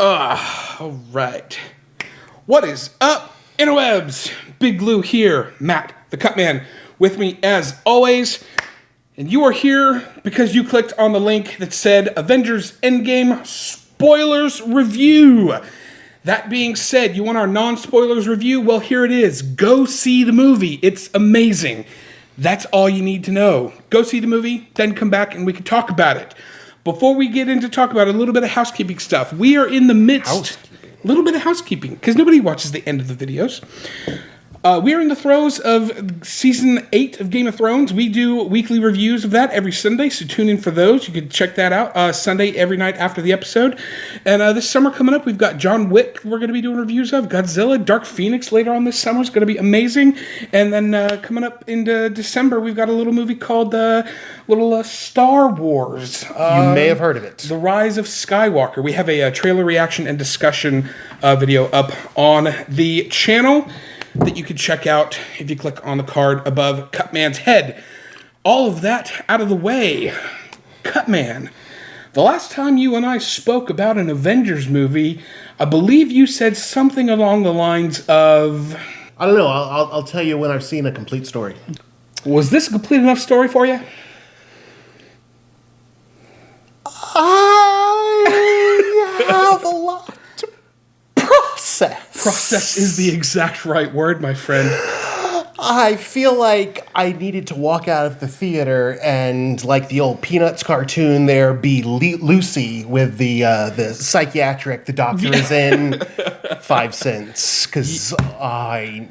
All right. What is up, interwebs? Big Blue here, Matt, the Cutman, with me as always. And you are here because you clicked on the link that said Avengers Endgame Spoilers Review. That being said, you want our non-spoilers review? Well, here it is. Go see the movie. It's amazing. That's all you need to know. Go see the movie, then come back and we can talk about it. Before we get into talk about a little bit of housekeeping stuff, we are in the midst... A little bit of housekeeping, because nobody watches the end of the videos. We are in the throes of Season 8 of Game of Thrones. We do weekly reviews of that every Sunday, so tune in for those. You can check that out Sunday every night after the episode. And this summer coming up, we've got John Wick we're going to be doing reviews of, Godzilla, Dark Phoenix later on this summer is going to be amazing. And then coming up into December, we've got a little movie called Star Wars. You may have heard of it. The Rise of Skywalker. We have a trailer reaction and discussion video up on the channel that you can check out if you click on the card above Cutman's head. All of that out of the way. Cutman, the last time you and I spoke about an Avengers movie, I believe you said something along the lines of... I don't know. I'll tell you when I've seen a complete story. Was this a complete enough story for you? I have a lot to process. Process is the exact right word, my friend. I feel like I needed to walk out of the theater and, like the old Peanuts cartoon there, be Lucy with the psychiatric the doctor is in 5 cents. Because I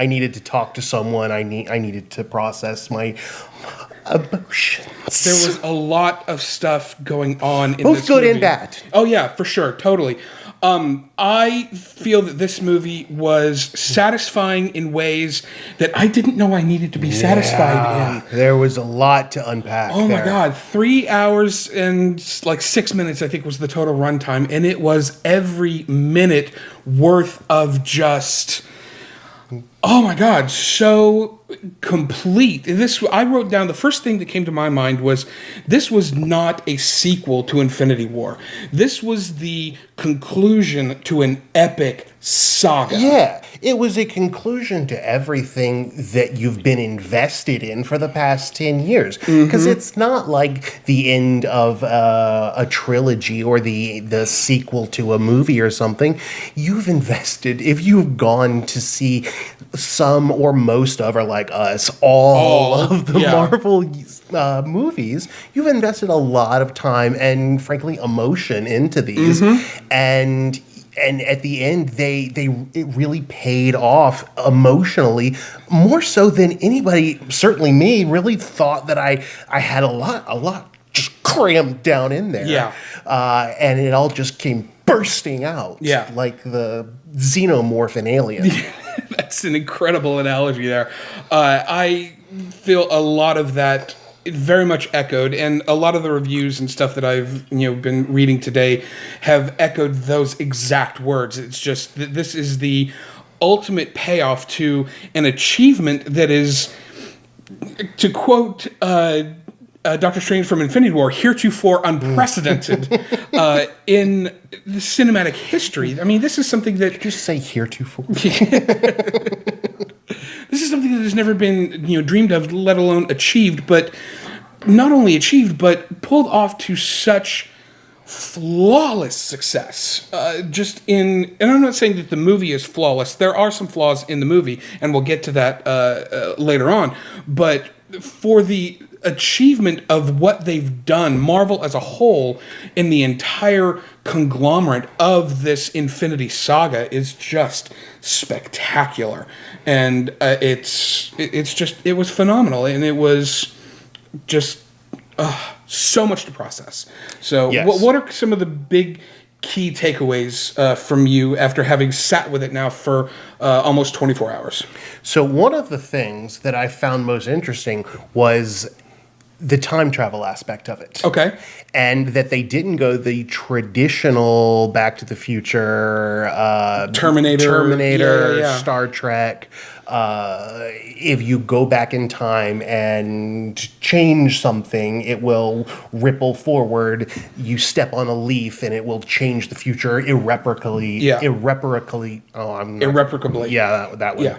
needed to talk to someone. I needed to process my emotions. There was a lot of stuff going on in both this good movie. and bad. Oh yeah, for sure, totally. I feel that this movie was satisfying in ways that I didn't know I needed to be satisfied in. There was a lot to unpack. Oh my God, 3 hours and like 6 minutes, I think was the total runtime, and it was every minute worth of just... Oh my God, so complete. I wrote down, the first thing that came to my mind was, this was not a sequel to Infinity War. This was the conclusion to an epic saga. Yeah, it was a conclusion to everything that you've been invested in for the past 10 years. Because it's not like the end of a trilogy or the sequel to a movie or something. You've invested, if you've gone to see some or most of, or like us, all of the Marvel movies, you've invested a lot of time and, frankly, emotion into these. And at the end, it really paid off emotionally, more so than anybody, certainly me, really thought that I had a lot just crammed down in there. Yeah. And it all just came bursting out. Yeah. Like the xenomorph in Alien. That's an incredible analogy there. I feel a lot of that very much echoed, and a lot of the reviews and stuff that I've been reading today have echoed those exact words. It's just that this is the ultimate payoff to an achievement that is, to quote Doctor Strange from Infinity War, heretofore unprecedented in the cinematic history. I mean, this is something that... Just say heretofore. This is something that has never been, dreamed of, let alone achieved, but not only achieved, but pulled off to such flawless success. And I'm not saying that the movie is flawless. There are some flaws in the movie, and we'll get to that later on. But for the achievement of what they've done, Marvel as a whole, in the entire conglomerate of this Infinity Saga is just spectacular. And it was phenomenal, and it was just so much to process. So yes. What are some of the big key takeaways from you after having sat with it now for almost 24 hours? So one of the things that I found most interesting was the time travel aspect of it. Okay. And that they didn't go the traditional Back to the Future, Terminator, Star Trek, if you go back in time and change something, it will ripple forward. You step on a leaf and it will change the future irreparably. Yeah. Irreparably. Oh, I'm not, Irreparably. Yeah, that one. Yeah.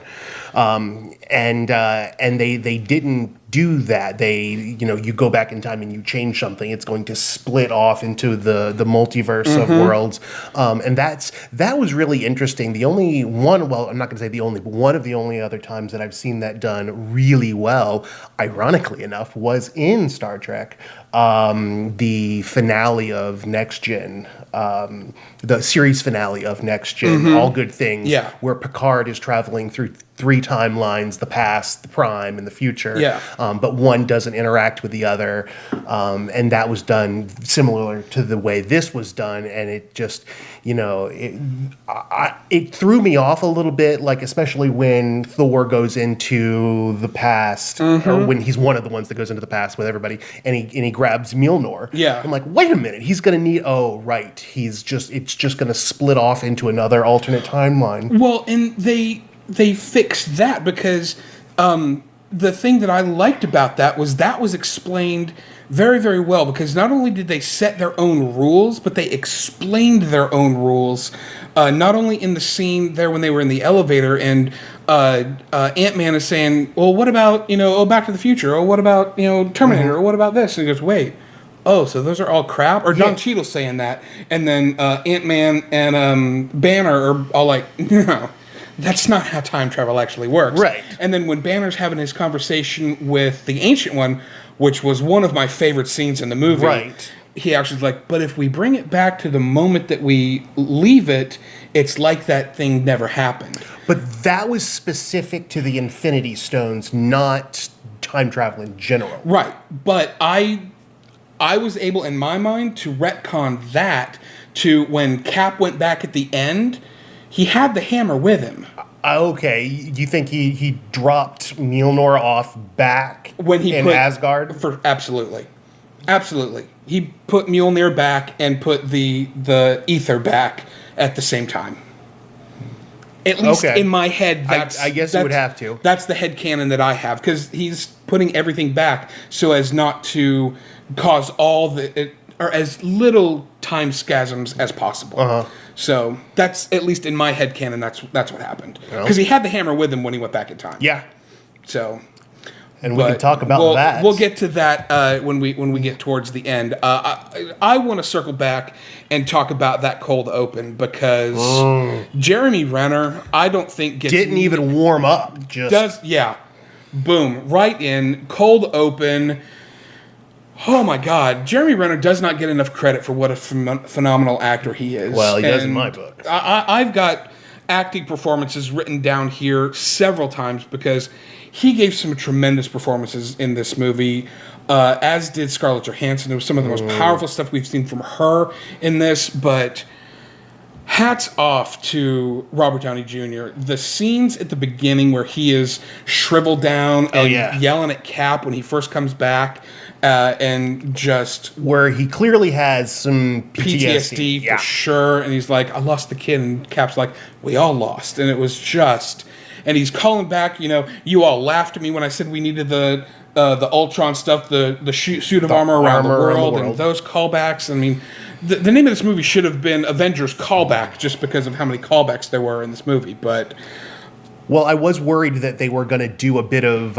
And they didn't do that. You go back in time and you change something, it's going to split off into the multiverse of worlds. And that was really interesting. The only one, well, I'm not going to say the only, but one of the only other times that I've seen that done really well, ironically enough, was in Star Trek. The finale of Next Gen, the series finale of Next Gen, All Good Things, Yeah. where Picard is traveling through 3 timelines, the past, the prime, and the future. Yeah. But one doesn't interact with the other. And that was done similar to the way this was done. And it just, it threw me off a little bit, like especially when Thor goes into the past, or when he's one of the ones that goes into the past with everybody, and he grabs Mjolnir. Yeah. I'm like, wait a minute, he's going to need, oh, right. It's just going to split off into another alternate timeline. Well, and they fixed that because the thing that I liked about that was explained very, very well, because not only did they set their own rules, but they explained their own rules, not only in the scene there when they were in the elevator and Ant-Man is saying, well, what about, Back to the Future, or what about, Terminator, or what about this? And he goes, wait, oh, so those are all crap? Or Don Cheadle saying that, and then Ant-Man and Banner are all like, no. That's not how time travel actually works. Right. And then when Banner's having his conversation with the Ancient One, which was one of my favorite scenes in the movie, right, he actually's like, but if we bring it back to the moment that we leave it, it's like that thing never happened. But that was specific to the Infinity Stones, not time travel in general. Right. But I was able, in my mind, to retcon that to when Cap went back at the end. He had the hammer with him. Okay, you think he dropped Mjolnir off back when he in Asgard? Absolutely. He put Mjolnir back and put the ether back at the same time. At least in my head, I guess you would have to. That's the headcanon that I have, because he's putting everything back so as not to cause or as little time spasms as possible. Uh-huh. So that's, at least in my headcanon, that's what happened. Because he had the hammer with him when he went back in time. Yeah. So, and we can talk about that. We'll get to that when we get towards the end. I want to circle back and talk about that cold open, because Jeremy Renner, I don't think didn't even warm up. Boom, right in cold open. Oh my God, Jeremy Renner does not get enough credit for what a phenomenal actor he is. Well, he does in my book. I've got acting performances written down here several times, because he gave some tremendous performances in this movie, as did Scarlett Johansson. It was some of the most powerful stuff we've seen from her in this, but hats off to Robert Downey Jr. The scenes at the beginning where he is shriveled down and yelling at Cap when he first comes back, and just... where he clearly has some PTSD. For sure. And he's like, I lost the kid. And Cap's like, we all lost. And it was just... And he's calling back, you all laughed at me when I said we needed the Ultron stuff, the suit of armor around the world, and those callbacks. I mean, the name of this movie should have been Avengers Callback, just because of how many callbacks there were in this movie. But... well, I was worried that they were going to do a bit of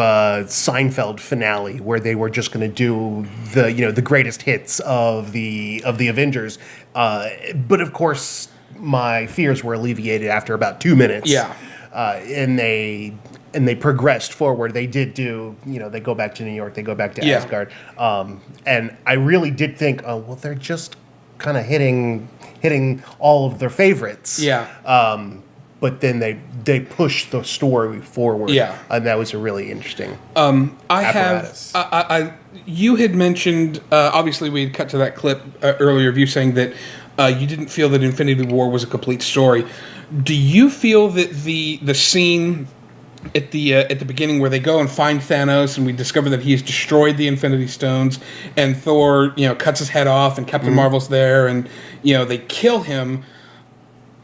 Seinfeld finale, where they were just going to do the greatest hits of the Avengers. But of course, my fears were alleviated after about 2 minutes. Yeah. And they progressed forward. They did do, they go back to New York, they go back to Asgard. And I really did think, oh, well, they're just kind of hitting all of their favorites. Yeah. But then they pushed the story forward. Yeah. And that was a really interesting apparatus. You had mentioned, obviously we had cut to that clip earlier of you saying that you didn't feel that Infinity War was a complete story. Do you feel that the scene at the beginning where they go and find Thanos and we discover that he has destroyed the Infinity Stones and Thor, cuts his head off and Captain Marvel's there and, they kill him,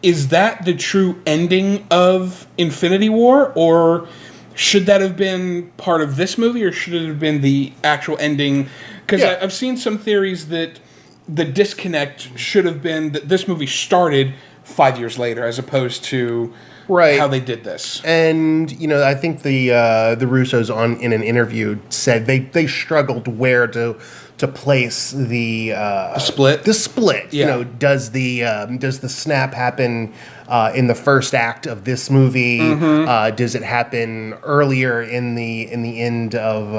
is that the true ending of Infinity War, or should that have been part of this movie, or should it have been the actual ending? Because I've seen some theories that the disconnect should have been that this movie started 5 years later, as opposed to how they did this. And I think the Russos in an interview said they struggled where to place the split. The split. Yeah. Does the snap happen in the first act of this movie? Mm-hmm. Does it happen earlier in the end of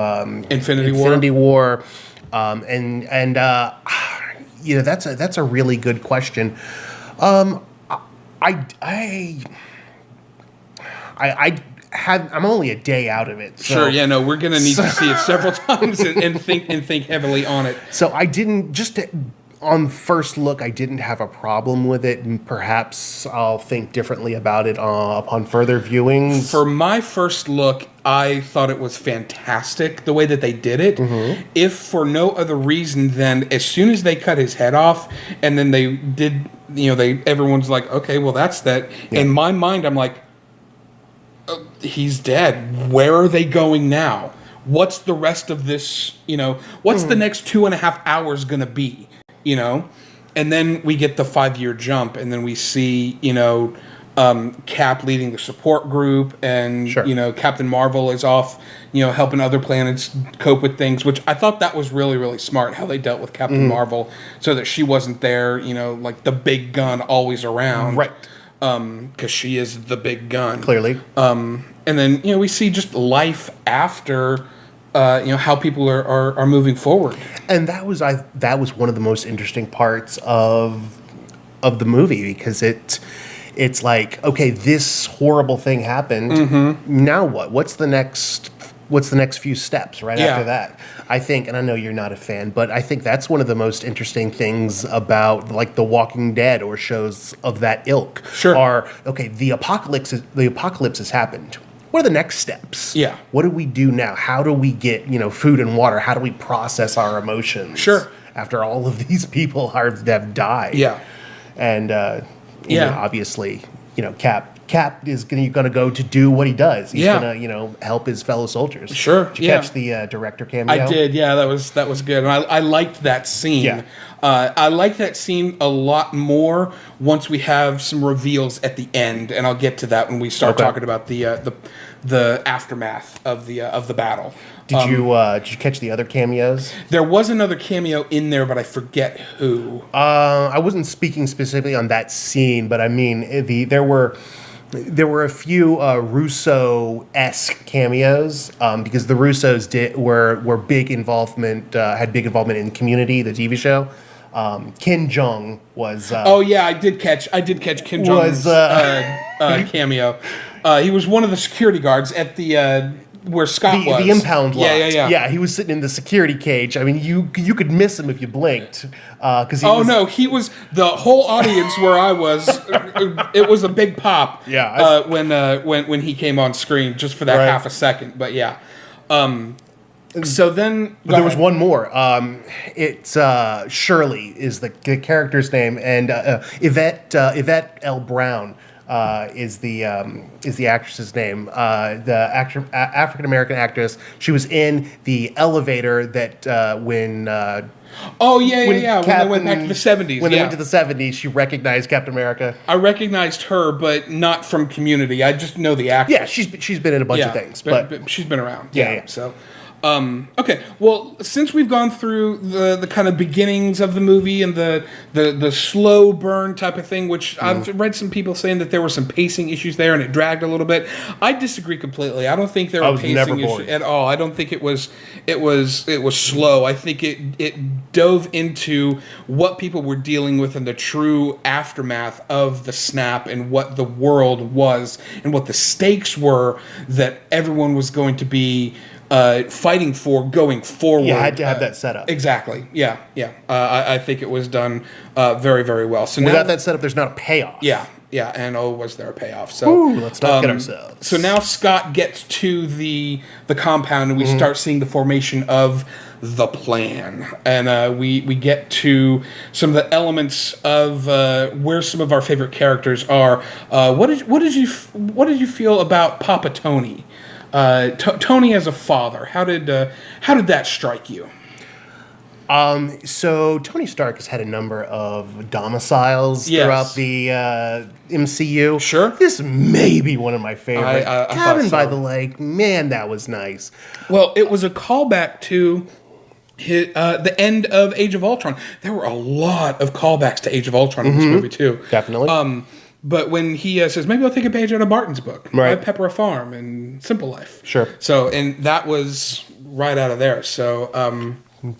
Infinity War? That's a really good question. I'm only a day out of it. So, Sure, yeah, no, we're gonna need to see it several times and think heavily on it. So I didn't on first look, I didn't have a problem with it, and perhaps I'll think differently about it upon further viewings. For my first look, I thought it was fantastic the way that they did it. Mm-hmm. If for no other reason than as soon as they cut his head off, and then they did, everyone's like, okay, well that's that. Yeah. In my mind, I'm like, he's dead. Where are they going now? What's the rest of this? What's the next 2.5 hours gonna be? And then we get the 5-year jump, and then we see, Cap leading the support group, and, sure. Captain Marvel is off, helping other planets cope with things, which I thought that was really, really smart, how they dealt with Captain Marvel, so that she wasn't there, like the big gun always around. Right. Because she is the big gun. Clearly. And then, we see just life after... how people are moving forward, and that was one of the most interesting parts of the movie, because it's like, okay, this horrible thing happened. Mm-hmm. Now what? What's the next few steps after that? I think, and I know you're not a fan, but I think that's one of the most interesting things about like The Walking Dead or shows of that ilk. Sure. Are okay. The apocalypse has happened. What are the next steps? Yeah. What do we do now? How do we get, food and water? How do we process our emotions? Sure. After all of these people have died. Yeah. And, obviously, Cap is going to go to do what he does. He's going to, help his fellow soldiers. Sure. Did you catch the director cameo? I did. Yeah, that was good. And I liked that scene. Yeah. I like that scene a lot more once we have some reveals at the end, and I'll get to that when we start talking about the aftermath of the battle. Did you catch the other cameos? There was another cameo in there, but I forget who. I wasn't speaking specifically on that scene, but I mean there were a few Russo-esque cameos because the Russos were big involvement had big involvement in Community, the TV show. Ken Jeong was. I did catch Ken Jeong's cameo. He was one of the security guards at the where Scott was. The impound lot. Yeah. Yeah, he was sitting in the security cage. I mean, you could miss him if you blinked. No, he was the whole audience where I was. It was a big pop. Yeah. When he came on screen just for that half a second, but yeah. So then, but there was one more. It's Shirley is the character's name, and Yvette L. Brown is the actress's name. The African American actress. She was in the elevator that when. When they went back to the 70s. When they went to the 70s, she recognized Captain America. I recognized her, but not from Community. I just know the actress. Yeah, she's been in a bunch of things, but she's been around. Yeah. So. Okay, well, since we've gone through the kind of beginnings of the movie and the slow burn type of thing, which I've read some people saying that there were some pacing issues there and it dragged a little bit. I disagree completely. I don't think there were pacing issues at all. I don't think it was slow. I think it dove into what people were dealing with in the true aftermath of the snap and what the world was and what the stakes were that everyone was going to be fighting for going forward. You had to have that set up. Exactly. Yeah. I think it was done very, very well. So without that setup, there's not a payoff. Yeah. Yeah, and was there a payoff? So Ooh, let's not get ourselves. So now Scott gets to the compound, and we start seeing the formation of the plan, and we get to some of the elements of where some of our favorite characters are. What did you feel about Papa Tony? Tony as a father, how did that strike you? So Tony Stark has had a number of domiciles throughout the MCU. Sure. This may be one of my favorites. I Cabin thought by so. the Lake, man, that was nice. Well, it was a callback to the end of Age of Ultron. There were a lot of callbacks to Age of Ultron in this movie too. Definitely. But when he says, maybe I'll take a page out of Martin's book, Right. Pepper a Farm and Simple Life. Sure. So, and that was right out of there. So,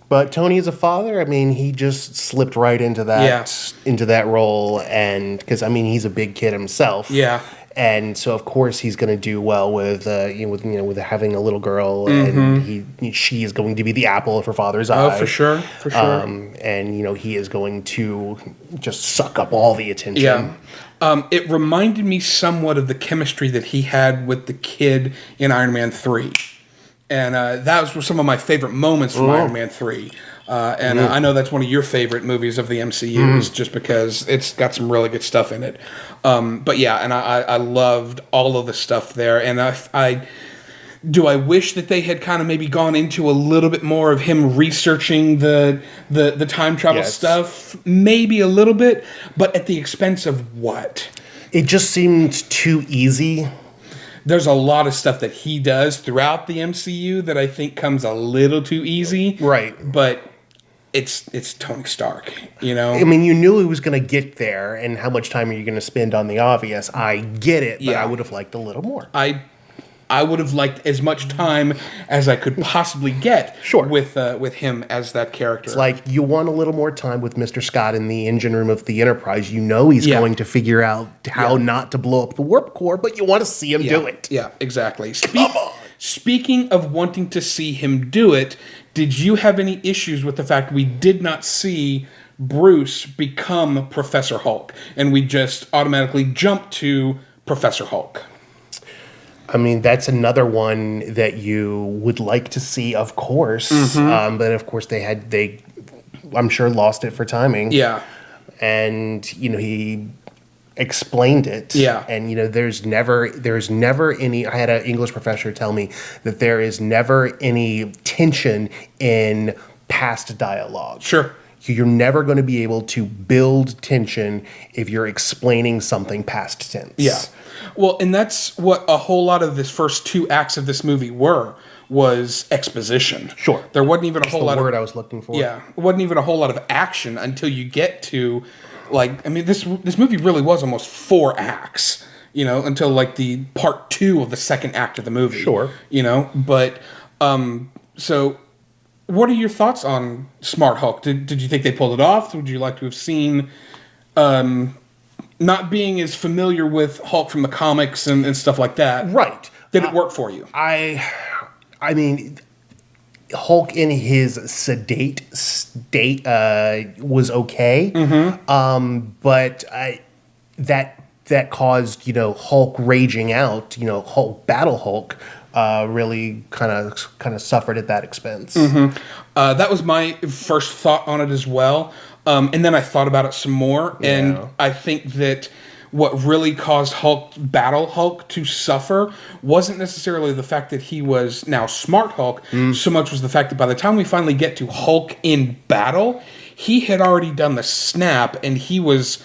But Tony as a father, I mean, he just slipped right into that role, and because I mean, he's a big kid himself. Yeah. And so, of course, he's going to do well with with having a little girl, and she is going to be the apple of her father's eye. oh, for sure. And he is going to just suck up all the attention. Yeah. It reminded me somewhat of the chemistry that he had with the kid in Iron Man 3. And that was some of my favorite moments from Iron Man 3. I know that's one of your favorite movies of the MCU, just because it's got some really good stuff in it. But yeah, and I loved all of the stuff there. And I wish that they had kind of maybe gone into a little bit more of him researching the time travel stuff, maybe a little bit, but at the expense of what? It just seemed too easy. There's a lot of stuff that he does throughout the MCU that I think comes a little too easy. Right. But it's Tony Stark, I mean, you knew he was going to get there, and how much time are you going to spend on the obvious? I get it, but I would have liked a little more. I would have liked as much time as I could possibly get with him as that character. It's like you want a little more time with Mr. Scott in the engine room of the Enterprise. You know he's going to figure out how not to blow up the warp core, but you want to see him do it. Yeah, exactly. Speaking of wanting to see him do it, did you have any issues with the fact we did not see Bruce become Professor Hulk, and we just automatically jumped to Professor Hulk? I mean, that's another one that you would like to see, of course. But of course, they, I'm sure, lost it for timing. Yeah. And, he explained it. Yeah. And, there's never any, I had an English professor tell me that there is never any tension in past dialogue. Sure. You're never going to be able to build tension if you're explaining something past tense. Yeah. Well, and that's what a whole lot of this first 2 acts of this movie was exposition. Sure. There wasn't even a whole lot of... the word I was looking for. Yeah. It wasn't even a whole lot of action until you get to, this movie really was almost 4 acts, until, the part 2 of the second act of the movie. Sure. But, so... What are your thoughts on Smart Hulk? Did you think they pulled it off? Would you like to have seen, not being as familiar with Hulk from the comics and stuff like that? Right. Did it work for you? I mean, Hulk in his sedate state was okay. But that caused, Hulk raging out, Hulk Battle Hulk. Really kind of suffered at that expense. That was my first thought on it as well. And then I thought about it some more, and I think that what really caused Battle Hulk to suffer wasn't necessarily the fact that he was now Smart Hulk, so much was the fact that by the time we finally get to Hulk in battle, he had already done the snap, and he was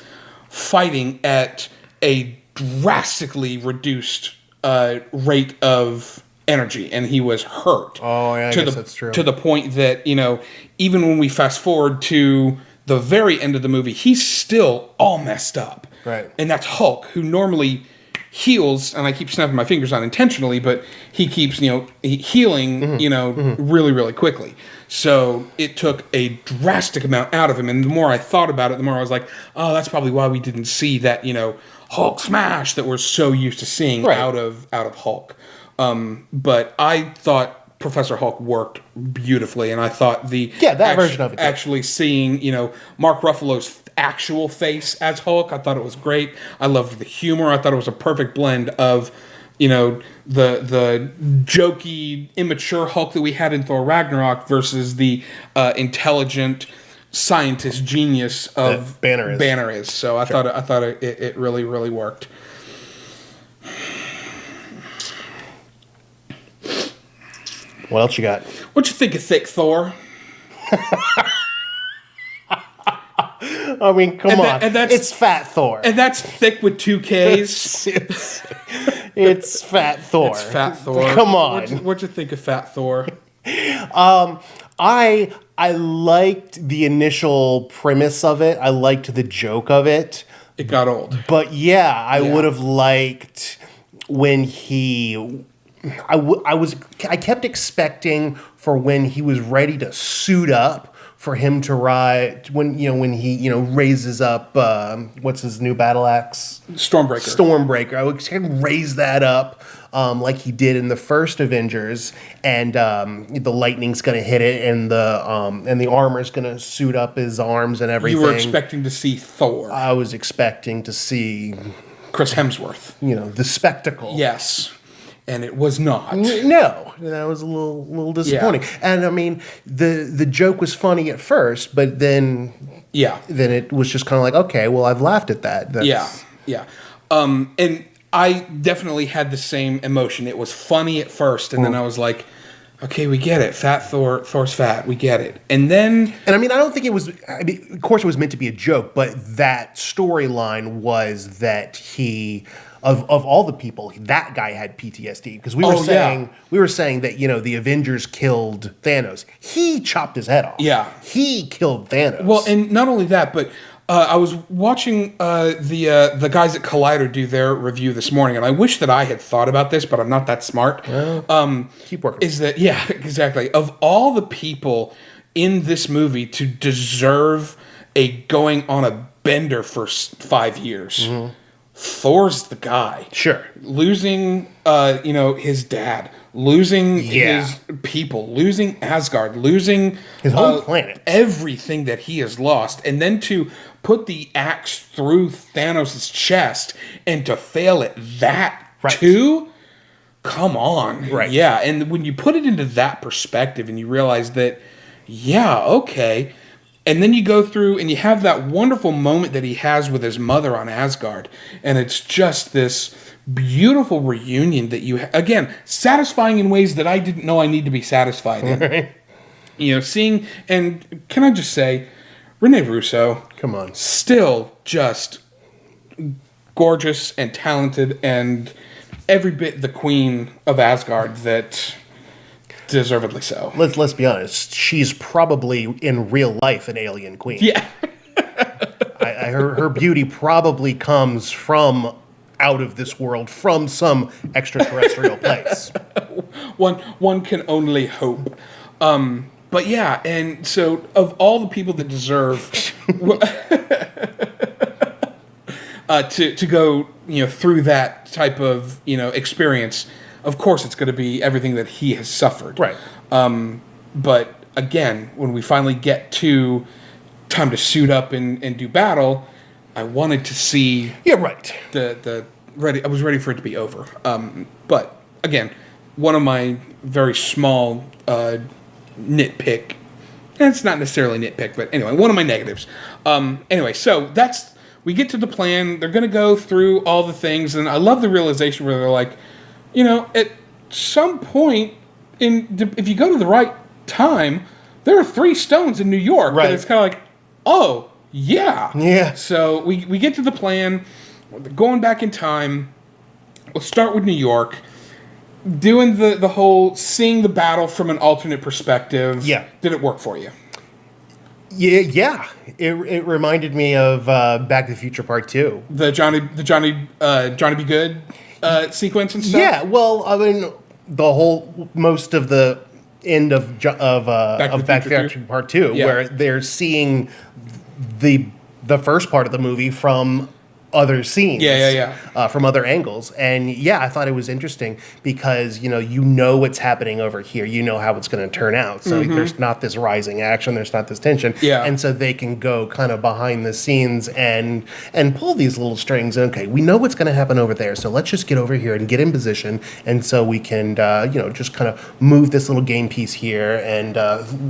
fighting at a drastically reduced rate of energy, and he was hurt. Oh, yeah, I guess that's true. To the point that, even when we fast forward to the very end of the movie, he's still all messed up. Right. And that's Hulk, who normally heals, and I keep snapping my fingers unintentionally, but he keeps, healing, really, really quickly. So it took a drastic amount out of him, and the more I thought about it, the more I was like, oh, that's probably why we didn't see that, Hulk smash that we're so used to seeing out of Hulk. But I thought Professor Hulk worked beautifully, and I thought that version of it actually seeing Mark Ruffalo's actual face as Hulk. I thought it was great. I loved the humor. I thought it was a perfect blend of, the jokey, immature Hulk that we had in Thor Ragnarok versus the intelligent scientist genius of Banner is. So I thought it really, really worked. What else you got? What you think of thick Thor? I mean, come on. It's Fat Thor. And that's thick with 2 Ks. It's Fat Thor. It's Fat Thor. Come on. What'd you think of Fat Thor? I liked the initial premise of it. I liked the joke of it. It got old. But yeah, I would have liked when he... I kept expecting for when he was ready to suit up for him to ride when he raises up what's his new battle axe? Stormbreaker. I would raise that up like he did in the first Avengers, and the lightning's gonna hit it, and the armor's gonna suit up his arms and everything. You were expecting to see Thor. I was expecting to see Chris Hemsworth. The spectacle. Yes. And it was not. No, that was a little disappointing. Yeah. And I mean, the joke was funny at first, but then it was just kind of like, okay, well, I've laughed at that. Yeah. And I definitely had the same emotion. It was funny at first, and then I was like, okay, we get it. Fat Thor's fat. We get it. And then... And I mean, I don't think it was... I mean, of course, it was meant to be a joke, but that storyline was that he... Of all the people, that guy had PTSD. Because we were saying that, the Avengers killed Thanos. He chopped his head off. Yeah. He killed Thanos. Well, and not only that, but... I was watching the guys at Collider do their review this morning, and I wish that I had thought about this, but I'm not that smart. Keep working. Exactly. Of all the people in this movie to deserve a going on a bender for 5 years, Thor's the guy. Sure. Losing, his dad. Losing his people, losing Asgard, losing his whole planet, everything that he has lost, and then to put the axe through Thanos' chest and to fail at that too. Come on, right? Yeah, and when you put it into that perspective, and you realize that, okay, and then you go through and you have that wonderful moment that he has with his mother on Asgard, and it's just this beautiful reunion that you again satisfying in ways that I didn't know I need to be satisfied in. Seeing, and can I just say, Rene Russo, come on, still just gorgeous and talented and every bit the queen of Asgard that deservedly so. Let's be honest, she's probably in real life an alien queen. Yeah. her beauty probably comes from out of this world, from some extraterrestrial place. One can only hope. But yeah, and so of all the people that deserve to go through that type of experience, of course it's going to be everything that he has suffered. Right. But again, when we finally get to time to suit up and do battle, I wanted to see. Yeah, right. I was ready for it to be over. But again, one of my very small nitpick. And it's not necessarily nitpick, but anyway, one of my negatives. Anyway, so we get to the plan. They're going to go through all the things, and I love the realization where they're like, at some point, if you go to the right time, there are 3 stones in New York. Right. And it's kind of like, oh, yeah. Yeah. So we get to the plan. Going back in time, we'll start with New York. Doing the whole seeing the battle from an alternate perspective. Yeah. Did it work for you? Yeah. It reminded me of Back to the Future Part 2. The Johnny Be Good sequence and stuff? Yeah, well, I mean, most of the end of Back to the Future Part 2, where they're seeing the first part of the movie from other scenes from other angles. And yeah, I thought it was interesting because, you know what's happening over here. You know how it's going to turn out. So there's not this rising action. There's not this tension. Yeah. And so they can go kind of behind the scenes and pull these little strings. Okay, we know what's going to happen over there. So let's just get over here and get in position. And so we can, just kind of move this little game piece here and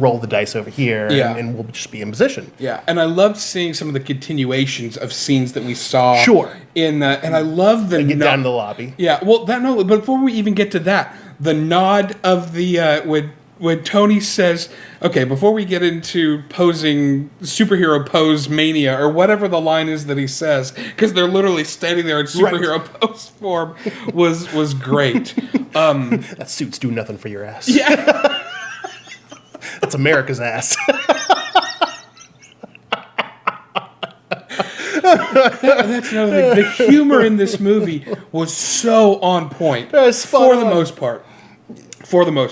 roll the dice over here. Yeah. And we'll just be in position. Yeah, and I loved seeing some of the continuations of scenes that we saw. Sure. And I love the Get down to the lobby. Yeah, well, but before we even get to that, the nod of the when Tony says, "Okay," before we get into posing superhero pose mania or whatever the line is that he says, because they're literally standing there in superhero pose form, was great. That suit's do nothing for your ass. Yeah, That's America's ass. That's another thing. The humor in this movie was so on point for the most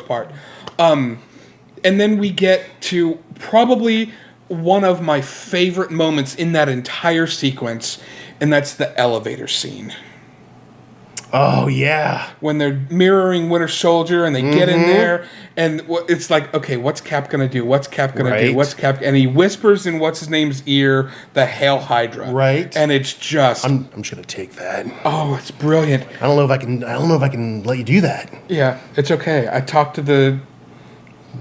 part. And then we get to probably one of my favorite moments in that entire sequence, and that's the elevator scene. Oh, yeah. When they're mirroring Winter Soldier and they get in there, and it's like, okay, what's Cap going to do? What's Cap going to do? What's Cap? And he whispers in what's-his-name's ear, the Hail Hydra. Right. And it's just... I'm just going to take that. Oh, it's brilliant. I don't know if I can let you do that. Yeah, it's okay. I talked to the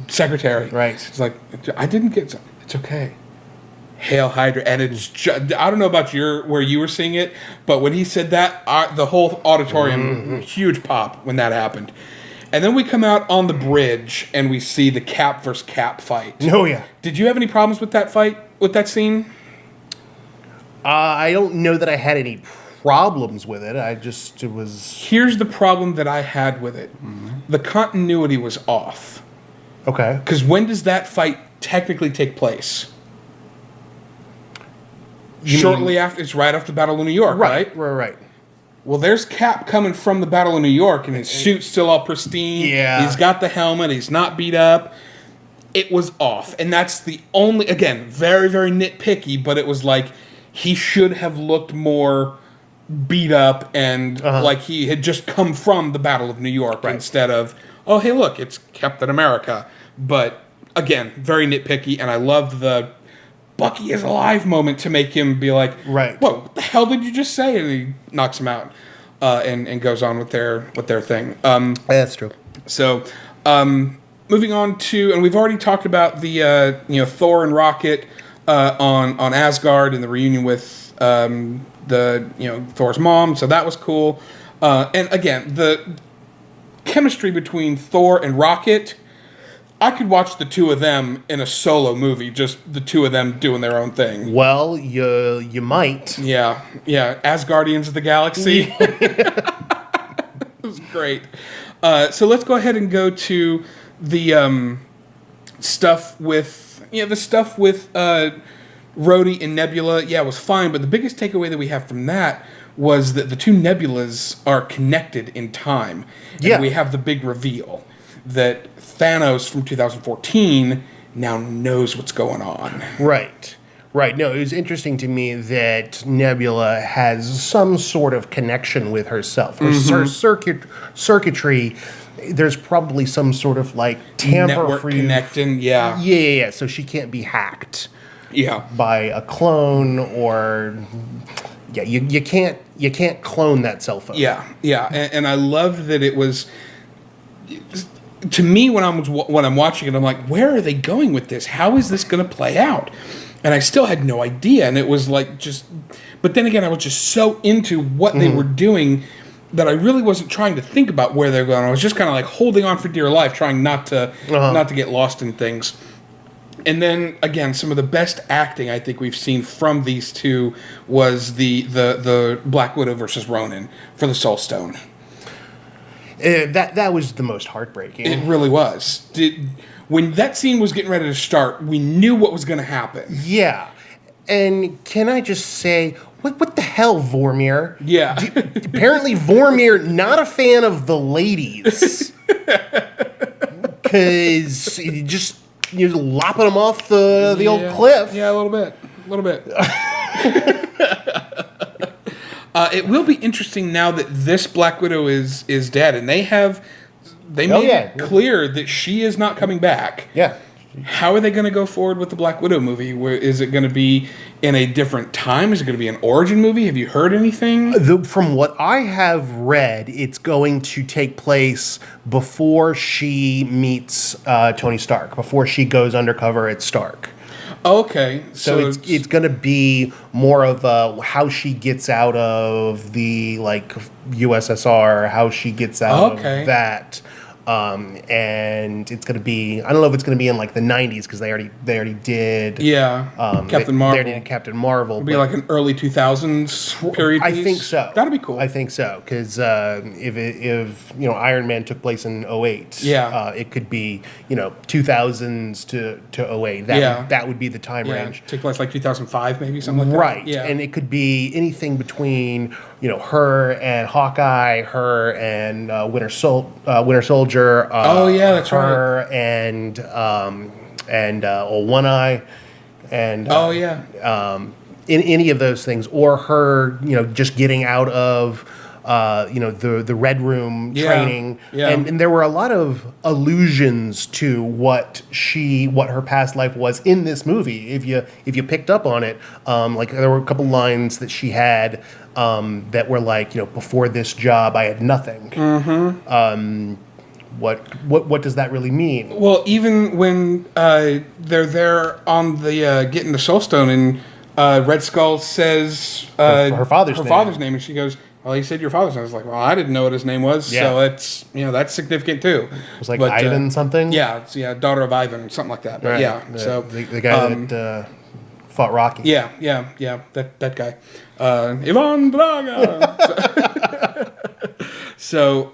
secretary. Right. It's like, I didn't get... It's okay. Hail Hydra, and it's just, I don't know about where you were seeing it, but when he said that, the whole auditorium, huge pop when that happened. And then we come out on the bridge, and we see the Cap versus Cap fight. Oh, yeah. Did you have any problems with that fight, with that scene? I don't know that I had any problems with it. It was... Here's the problem that I had with it. The continuity was off. Okay. Because when does that fight technically take place? Shortly after, it's right after the Battle of New York, right? Right. Well, there's Cap coming from the Battle of New York, and his suit's still all pristine. Yeah. He's got the helmet. He's not beat up. It was off. And that's the only, again, very, very nitpicky, but it was like he should have looked more beat up and like he had just come from the Battle of New York instead of, oh, hey, look, it's Captain America. But, again, very nitpicky, and I loved the Bucky is alive moment to make him be like, what the hell did you just say? And he knocks him out and goes on with their thing. That's true. So, moving on to, and we've already talked about the Thor and Rocket on Asgard and the reunion with Thor's mom. So that was cool. And again, the chemistry between Thor and Rocket, I could watch the two of them in a solo movie, just the two of them doing their own thing. Well, you might. Yeah. As Guardians of the Galaxy. It was great. So let's go ahead and go to the stuff with Rhodey and Nebula. Yeah, it was fine, but the biggest takeaway that we have from that was that the two Nebulas are connected in time. And we have the big reveal that Thanos from 2014 now knows what's going on. Right. No, it was interesting to me that Nebula has some sort of connection with herself. Her circuitry, there's probably some sort of like tamper-free... Network connecting, yeah. Yeah. So she can't be hacked. Yeah. By a clone or... Yeah, you can't clone that cell phone. Yeah. And I loved that it was... To me, when I'm watching it, I'm like, where are they going with this? How is this going to play out? And I still had no idea. And it was like just... But then again, I was just so into what they were doing that I really wasn't trying to think about where they're going. I was just kind of like holding on for dear life, trying not to get lost in things. And then, again, some of the best acting I think we've seen from these two was the Black Widow versus Ronan for the Soulstone. That was the most heartbreaking. It really was. When that scene was getting ready to start, we knew what was going to happen. Yeah. And can I just say, what the hell, Vormir? Yeah. Apparently Vormir, not a fan of the ladies. Because you're lopping them off the old cliff. Yeah, a little bit. It will be interesting now that this Black Widow is dead, and they made it clear that she is not coming back. Yeah. How are they going to go forward with the Black Widow movie? Is it going to be in a different time? Is it going to be an origin movie? Have you heard anything? From what I have read, it's going to take place before she meets Tony Stark, before she goes undercover at Stark. Okay. So it's going to be more of how she gets out of the USSR, how she gets out of that. And it's going to be, I don't know if it's going to be in the 90s because they already did Captain Marvel. They did Captain Marvel. It'll be like an early 2000s period piece. I think so. That'd be cool. I think so because if Iron Man took place in 08, it could be 2000s to 08. That would be the time range. Take place 2005 maybe, something like that. Right. Yeah. And it could be anything between her and Hawkeye, her and Winter Soldier. That's her right. And One Eye, and in any of those things, or her, just getting out of the Red Room training, and there were a lot of allusions to what her past life was in this movie. If you picked up on it, there were a couple lines that she had that were before this job I had nothing. Mm-hmm. What does that really mean? Well, even when they're there on the getting the Soulstone, and Red Skull says her father's name, and she goes, "Well, he said your father's name." I was like, "Well, I didn't know what his name was." Yeah. So it's that's significant too. It was Ivan something. Yeah, it's, daughter of Ivan, something like that. But right. Yeah, so the guy that fought Rocky. Yeah. That guy, Ivan Draga. So,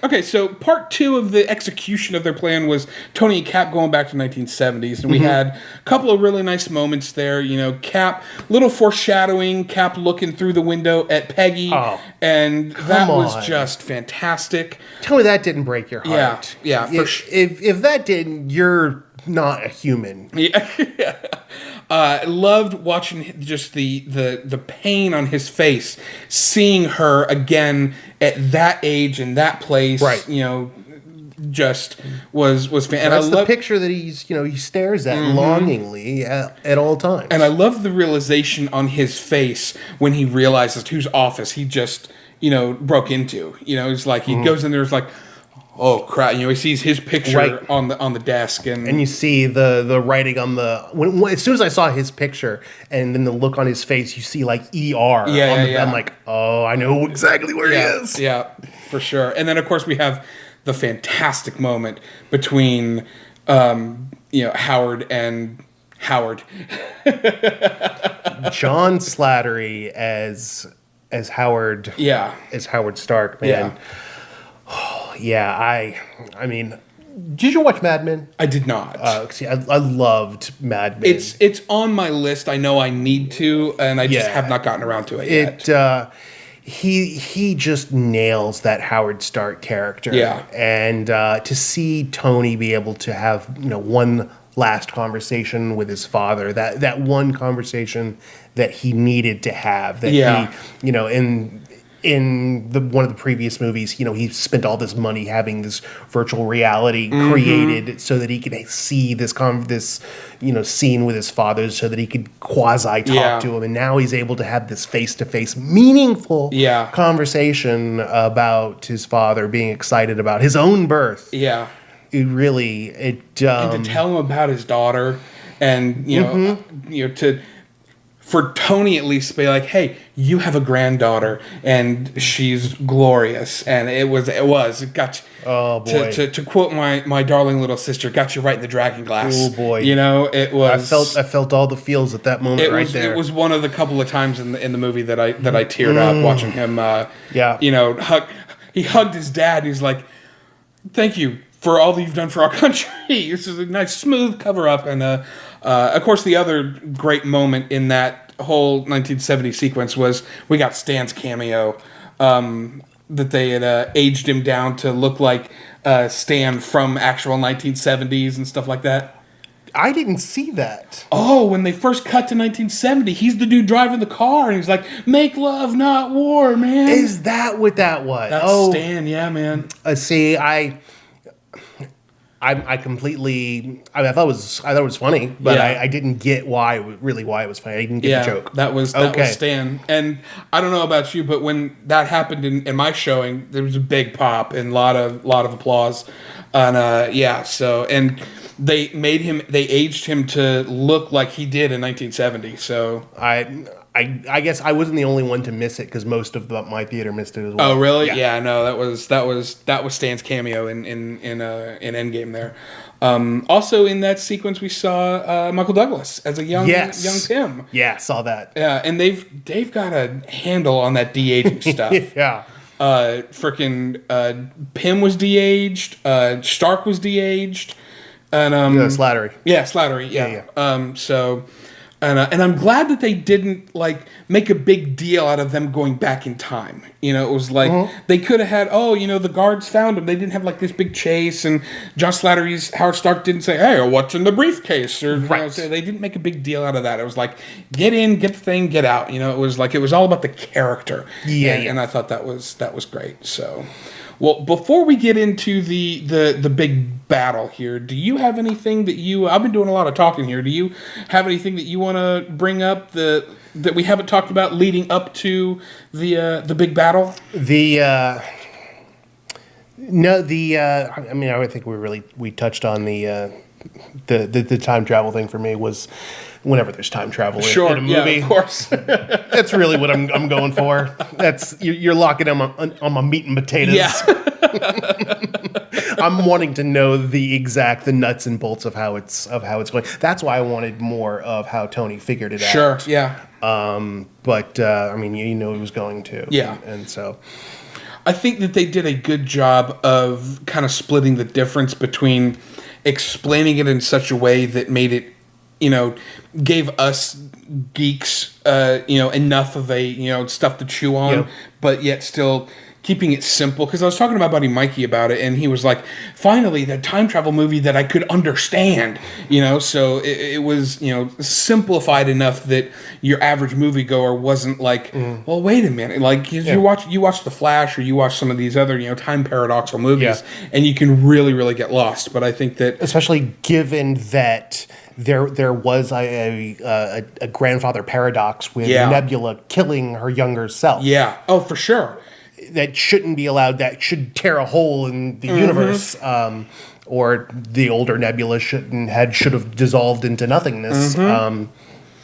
okay, so part 2 of the execution of their plan was Tony and Cap going back to 1970s, and we had a couple of really nice moments there. Cap, little foreshadowing, Cap looking through the window at Peggy, and that was just fantastic. Tell me that didn't break your heart. Yeah. If that didn't, you're not a human. Yeah. I loved watching just the pain on his face, seeing her again at that age and that place. Right. Just was fan. And that's the picture that he stares at longingly at all times. And I love the realization on his face when he realizes whose office he just broke into. It's like he goes in there, it's like, oh crap! He sees his picture on the desk, and you see the writing on the. As soon as I saw his picture, and then the look on his face, you see ER. Yeah. I'm like, oh, I know exactly where he is. Yeah, for sure. And then of course we have the fantastic moment between Howard and Howard. John Slattery as Howard. Yeah, as Howard Stark. Man. Yeah. Yeah, I mean, did you watch Mad Men? I did not. See, I loved Mad Men. It's on my list. I know I need to, and I just have not gotten around to it yet. He just nails that Howard Stark character. Yeah. And to see Tony be able to have one last conversation with his father, that one conversation that he needed to have, that he in one of the previous movies, he spent all this money having this virtual reality created so that he could see this scene with his father, so that he could quasi talk to him. And now he's able to have this face-to-face, meaningful conversation about his father being excited about his own birth. Yeah. And to tell him about his daughter, and for Tony at least to be like, hey, you have a granddaughter and she's glorious, and it got you. Oh boy! To quote my darling little sister, got you right in the dragon glass. Oh boy! It was. I felt all the feels at that moment. There. It was one of the couple of times in the movie that I teared up watching him. He hugged his dad. And he's like, "Thank you for all that you've done for our country." This is a nice, smooth cover up, and of course, the other great moment in that whole 1970 sequence was we got Stan's cameo, that they had aged him down to look like Stan from actual 1970s and stuff like that. I didn't see that. Oh, when they first cut to 1970, he's the dude driving the car, and he's like, "Make love, not war, man." Is that what that was? That's Stan, yeah, man. See, I completely. I thought it was funny, but Yeah. I didn't get why it was funny. I didn't get the joke. That was Stan. And I don't know about you, but when that happened in my showing, there was a big pop and a lot of applause. And and they aged him to look like he did in 1970. So I guess I wasn't the only one to miss it because most of my theater missed it as well. Oh, really? Yeah, no, that was Stan's cameo in Endgame there. Also in that sequence we saw Michael Douglas as a young Tim. Yeah, saw that. Yeah, and they've got a handle on that de-aging stuff. Yeah. Pym was de-aged, Stark was de-aged, and Slattery. Yeah, Slattery. Yeah. And I'm glad that they didn't like make a big deal out of them going back in time. You know, it was like they could have had, the guards found him. They didn't have like this big chase, and John Slattery's Howard Stark didn't say, "Hey, what's in the briefcase?" Or they didn't make a big deal out of that. It was like, get in, get the thing, get out. You know, it was all about the character. And I thought that was great. So. Well, before we get into the big battle here, do you have anything that I've been doing a lot of talking here. Do you have anything that you want to bring up that we haven't talked about leading up to the big battle? I would think we touched on the time travel thing. For me was whenever there's time travel in a movie. Yeah, of course. That's really what I'm going for. That's you're locking on my meat and potatoes. Yeah. I'm wanting to know the nuts and bolts of how it's going. That's why I wanted more of how Tony figured it out. Sure. Yeah. But he was going to. Yeah. And so I think that they did a good job of kind of splitting the difference between explaining it in such a way that made it, gave us geeks, enough of a, stuff to chew on, but yet still keeping it simple. Because I was talking to my buddy Mikey about it, and he was like, finally, that time travel movie that I could understand, so it was, simplified enough that your average moviegoer wasn't like, well, wait a minute, like you watch The Flash or you watch some of these other, time paradoxical movies, and you can really, really get lost. But I think that, especially given that there was a grandfather paradox with Nebula killing her younger self. Yeah. Oh, for sure. That shouldn't be allowed. That should tear a hole in the universe. Or the older Nebula should have dissolved into nothingness.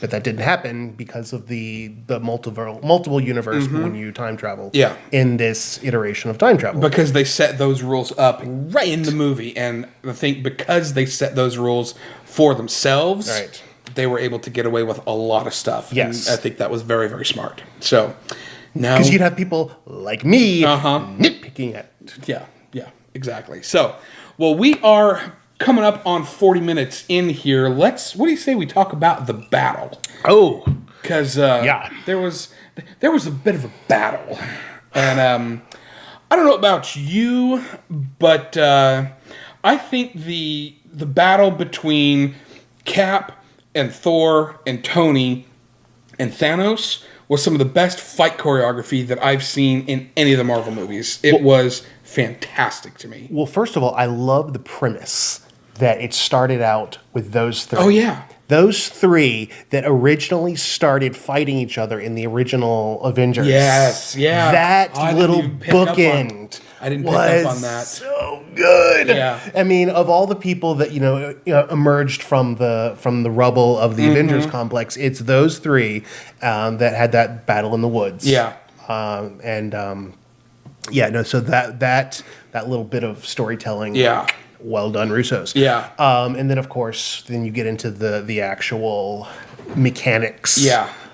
But that didn't happen because of the multiple universe when you time travel. Yeah. In this iteration of time travel. Because they set those rules up in the movie. And I think because they set those rules for themselves, they were able to get away with a lot of stuff. Yes. And I think that was very, very smart. So now, because you'd have people like me nitpicking it. Yeah, exactly. So, well, we are coming up on 40 minutes in here. What do you say we talk about the battle? Oh, because there was a bit of a battle, and I don't know about you, but I think the battle between Cap and Thor and Tony and Thanos was some of the best fight choreography that I've seen in any of the Marvel movies. It was fantastic to me. Well, first of all, I love the premise that it started out with those three. Oh, yeah. Those three that originally started fighting each other in the original Avengers. Yes, yeah. That little bookend I didn't pick up on that. So good. Yeah. I mean, of all the people that emerged from the rubble of the Avengers complex, it's those three that had that battle in the woods. Yeah. So that little bit of storytelling. Yeah. Well done, Russos. Yeah. And then, of course, you get into the actual mechanics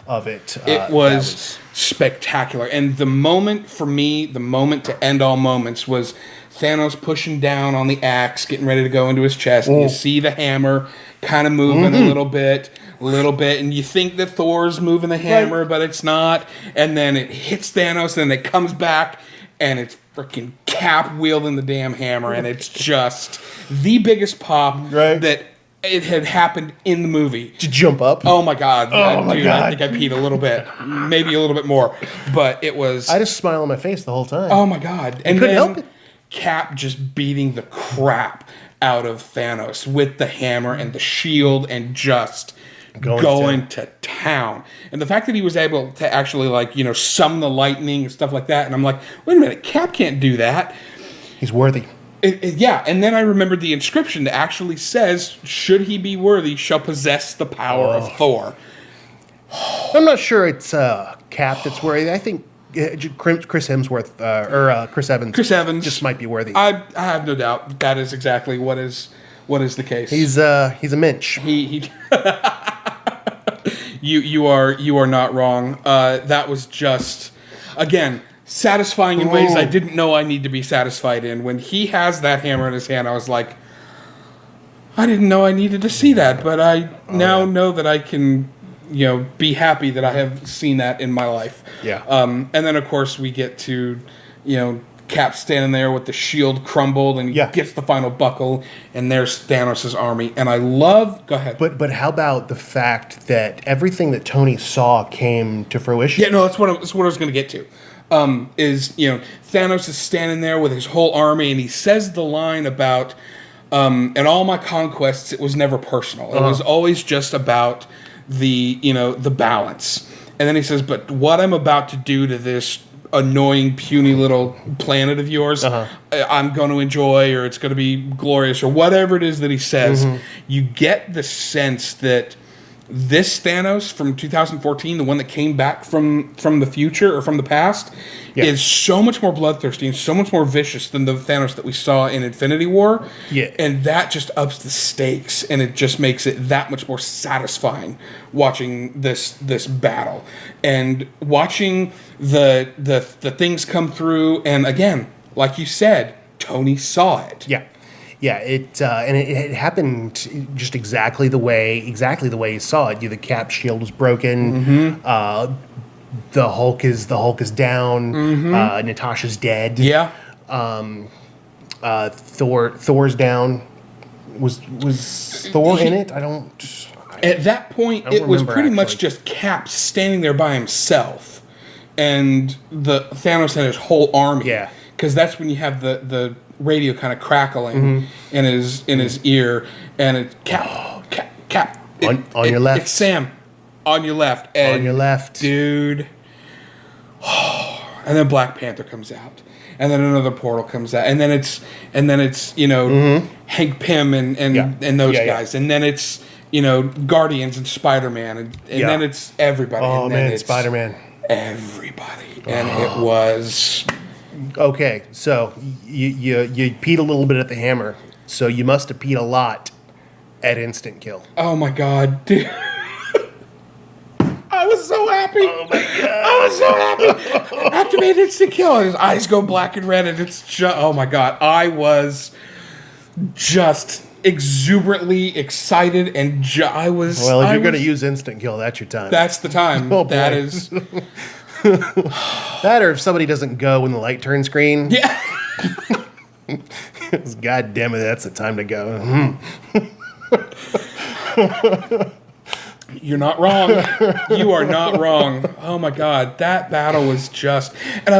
of it. It was spectacular. And the moment to end all moments was Thanos pushing down on the axe, getting ready to go into his chest. And you see the hammer kind of moving a little bit. And you think that Thor's moving the hammer, but it's not. And then it hits Thanos, and then it comes back, and it's freaking Cap wielding the damn hammer, and it's just the biggest pop that it had happened in the movie. Did you jump up? Oh my god! Oh my God. I think I peed a little bit, maybe a little bit more, but it was. I had a smile on my face the whole time. Oh my god! And couldn't then help it. Cap just beating the crap out of Thanos with the hammer and the shield and just going to town. And the fact that he was able to actually summon the lightning and stuff like that, and I'm like, wait a minute, Cap can't do that. He's worthy. Yeah, and then I remembered the inscription that actually says, should he be worthy, shall possess the power of Thor. I'm not sure it's Cap that's worthy. I think Chris Hemsworth or Chris Evans. Chris Evans just might be worthy. I have no doubt that is exactly what is the case. He's a Minch. He you are not wrong. That was just, again, satisfying in ways I didn't know I need to be satisfied in. When he has that hammer in his hand, I was like, I didn't know I needed to see that, but I now know that I can, be happy that I have seen that in my life. Yeah. And then of course we get to, Cap standing there with the shield crumbled, and he gets the final buckle, and there's Thanos' army. And I love. Go ahead. But how about the fact that everything that Tony saw came to fruition? Yeah, no, that's what I was going to get to. Thanos is standing there with his whole army, and he says the line about, in all my conquests, it was never personal. It was always just about the balance. And then he says, but what I'm about to do to this annoying, puny little planet of yours, I'm going to enjoy, or it's going to be glorious, or whatever it is that he says. You get the sense that this Thanos from 2014, the one that came back from the future or from the past, is so much more bloodthirsty and so much more vicious than the Thanos that we saw in Infinity War. Yeah. And that just ups the stakes, and it just makes it that much more satisfying watching this battle and watching the things come through. And again, like you said, Tony saw it. Yeah. Yeah, it happened just exactly the way he saw it. The Cap shield was broken. The Hulk is down. Natasha's dead. Yeah. Thor's down. Was Thor in it? I don't. At that point, it was pretty much just Cap standing there by himself, and the Thanos and his whole army. Yeah. Because that's when you have the radio kind of crackling in his ear, and it's Cap. On your left. It's Sam. On your left. On your left. Dude. And then Black Panther comes out. And then another portal comes out. And then it's Hank Pym and those guys. And then it's, Guardians and Spider-Man. And then it's everybody. Oh, and then man, it's Spider-Man. Everybody. And it was... Okay, so you peed a little bit at the hammer, so you must have peed a lot at instant kill. Oh my god, dude. I was so happy. Oh my god. I was so happy. Activate instant kill, and his eyes go black and red, and it's just, oh my god. I was just exuberately excited, and I was... Well, if you're going to use instant kill, that's your time. That's the time. Oh, boy. That is... That, or if somebody doesn't go when the light turns green. Yeah. God damn it, that's the time to go. You're not wrong. You are not wrong. Oh my god, that battle was just... And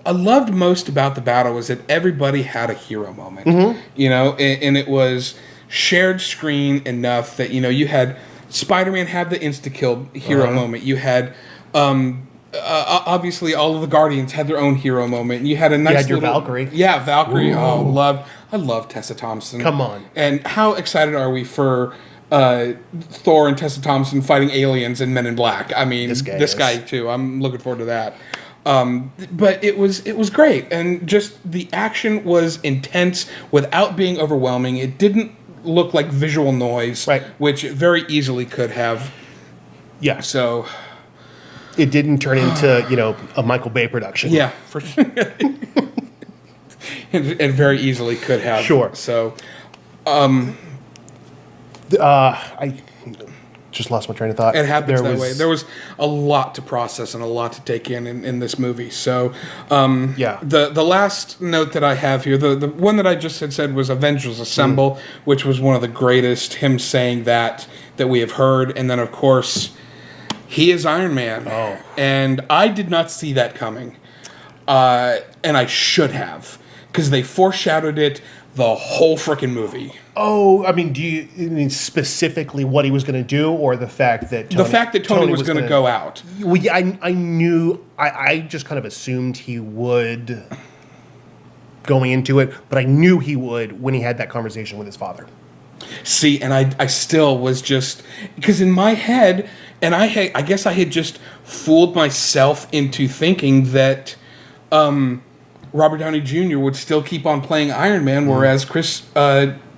I loved most about the battle was that everybody had a hero moment. And it was shared screen enough that, you had Spider-Man have the insta-kill hero moment. You had... obviously, all of the Guardians had their own hero moment. And you had a nice You had your little... Valkyrie. Yeah, Valkyrie. Ooh. I love Tessa Thompson. Come on. And how excited are we for Thor and Tessa Thompson fighting aliens and Men in Black? I mean, this guy too. I'm looking forward to that. But it was great, and just the action was intense without being overwhelming. It didn't look like visual noise, right? Which it very easily could have. Yeah. So it didn't turn into a Michael Bay production. Yeah, for sure. It very easily could have. Sure. So, Just lost my train of thought. It happens that way. There was a lot to process and a lot to take in this movie. So, the last note that I have here, the one that I just had said was Avengers Assemble, which was one of the greatest, him saying that we have heard. And then, of course, he is Iron Man. Oh. And I did not see that coming. And I should have, because they foreshadowed it the whole freaking movie. Oh, I mean, do you mean specifically what he was going to do, or the fact that Tony was going to go out? Well, yeah, I knew. I just kind of assumed he would going into it, but I knew he would when he had that conversation with his father. See, and I still was just, because in my head, and I guess I had just fooled myself into thinking that Robert Downey Jr. would still keep on playing Iron Man, whereas Chris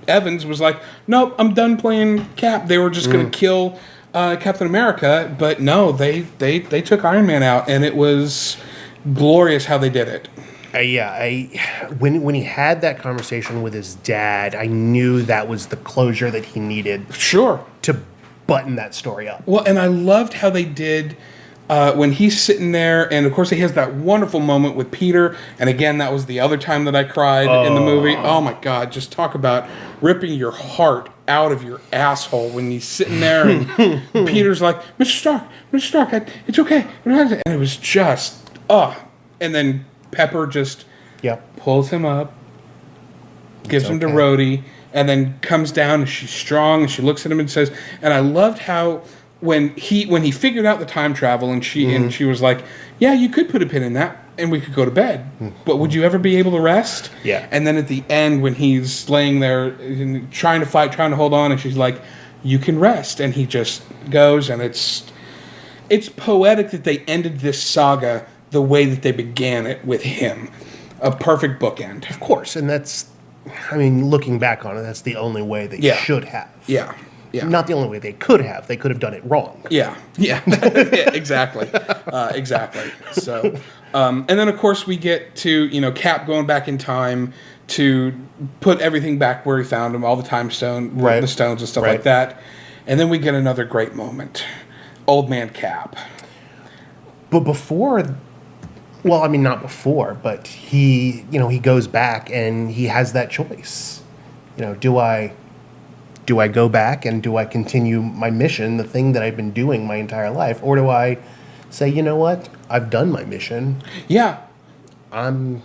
Evans was like, nope, I'm done playing Cap. They were just going to kill Captain America, but no, they took Iron Man out, and it was glorious how they did it. When he had that conversation with his dad, I knew that was the closure that he needed. Sure. To button that story up. Well, and I loved how they did when he's sitting there, and of course he has that wonderful moment with Peter, and again, that was the other time that I cried in the movie. Oh my God, just talk about ripping your heart out of your asshole when he's sitting there, and Peter's like, Mr. Stark, it's okay. And it was just, and then Pepper just pulls him up, gives him to Rhodey, and then comes down, and she's strong, and she looks at him and says, and I loved how when he figured out the time travel, and she was like, yeah, you could put a pin in that and we could go to bed, but would you ever be able to rest? Yeah. And then at the end, when he's laying there trying to fight, trying to hold on, and she's like, you can rest, and he just goes, and it's poetic that they ended this saga the way that they began it with him. A perfect bookend. Of course, and that's, I mean, looking back on it, that's the only way they should have. Yeah. Yeah. Not the only way they could have. They could have done it wrong. Yeah. Exactly. Exactly. So, and then of course we get to, Cap going back in time to put everything back where he found them, all the time stone, the stones and stuff like that. And then we get another great moment. Old man Cap. But before, well, I mean, not before, but he goes back and he has that choice. Do I go back and do I continue my mission, the thing that I've been doing my entire life, or do I say, you know what, I've done my mission. Yeah, I'm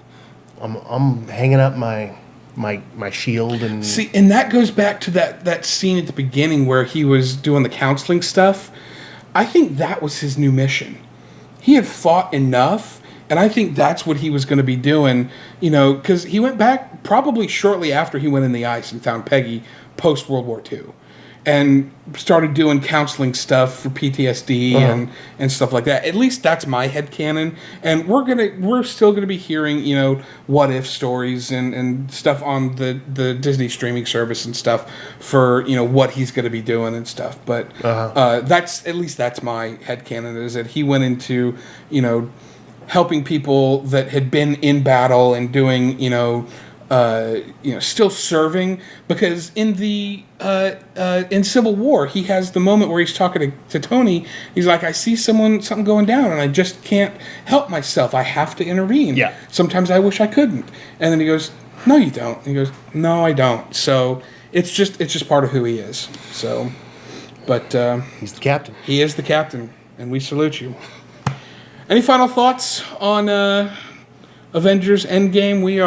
hanging up my shield and see, and that goes back to that scene at the beginning where he was doing the counseling stuff. I think that was his new mission. He had fought enough, and I think that's what he was going to be doing. Because he went back probably shortly after he went in the ice and found Peggy post World War II, and started doing counseling stuff for PTSD and stuff like that. At least that's my headcanon. And we're still gonna be hearing what if stories and stuff on the Disney streaming service and stuff for what he's gonna be doing and stuff. But that's my headcanon, is that he went into helping people that had been in battle and doing still serving, because in the in Civil War he has the moment where he's talking to Tony. He's like, I see something going down and I just can't help myself. I have to intervene. Yeah. Sometimes I wish I couldn't. And then he goes, no, you don't. And he goes, no, I don't. So it's just part of who he is. So, but he's the captain. He is the captain, and we salute you. Any final thoughts on Avengers Endgame? We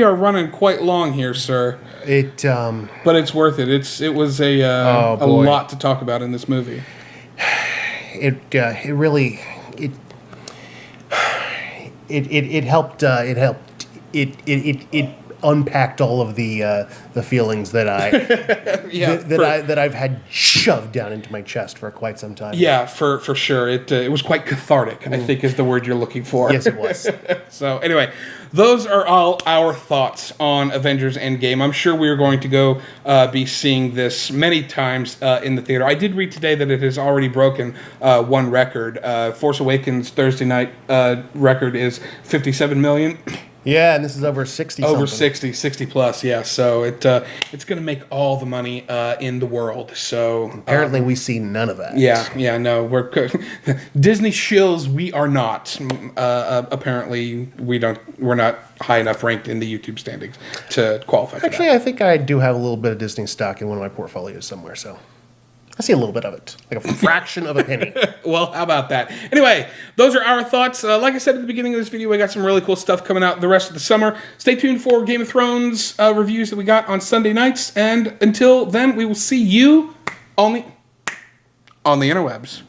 are running quite long here, sir. But it's worth it. It was a lot to talk about in this movie. It really helped. It unpacked all of the feelings that I've had shoved down into my chest for quite some time. Yeah, for sure. It was quite cathartic, I think is the word you're looking for. Yes, it was. So anyway, those are all our thoughts on Avengers Endgame. I'm sure we're going to go be seeing this many times in the theater. I did read today that it has already broken one record. Force Awakens Thursday night record is 57 million. Yeah, and this is over 60 Over something. 60 plus, yeah. So it's going to make all the money in the world. So Apparently, we see none of that. yeah, no, we're Disney shills. We are not. Apparently, we're not high enough ranked in the YouTube standings to qualify for Actually, I think I do have a little bit of Disney stock in one of my portfolios somewhere, so I see a little bit of it, like a fraction of a penny. Well, how about that? Anyway, those are our thoughts. Like I said at the beginning of this video, we got some really cool stuff coming out the rest of the summer. Stay tuned for Game of Thrones reviews that we got on Sunday nights. And until then, we will see you on the interwebs.